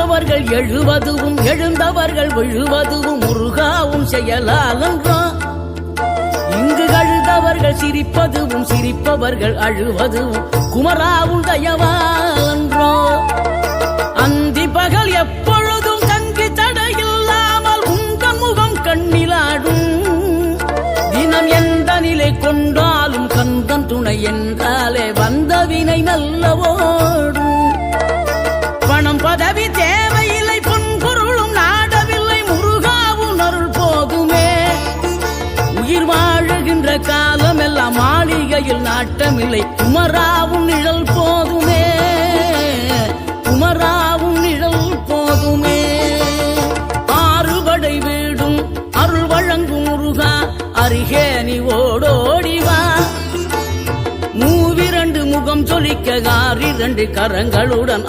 விழுந்தவர்கள் எழுவதுவும் எழுந்தவர்கள் விழுவதுவும் முருகாவும் செயலாலன்றோ. இங்கு அழுதவர்கள் சிரிப்பதுவும் சிரிப்பவர்கள் அழுவதுவும் குமராவும் தயவாலன்றோ. அந்தி பகல் எப்பொழுதும் தங்கி தடையில்லாமல் உங்கள் முகம் கண்ணிலாடும். தினம் எந்த நிலை கொண்டாலும் கந்தன் துணை என்றாலே வந்த வினை நல்லவோடும். பணம் பதவி தேவையில்லை பொன்பொருளும் நாடவில்லை முருகாவும் அருள் போதுமே. உயிர் வாழுகின்ற காலம் எல்லாம் மாளிகையில் நாட்டமில்லை குமராவும் நிழல் போதுமே. குமராவும் நிழல் போதுமே. ஆறுபடை வீடும் அருள் வழங்கும் முருகா அருகே நீ ஓடோடிவா. மூவிரண்டு முகம் சொலிக்க 6 கரங்களுடன்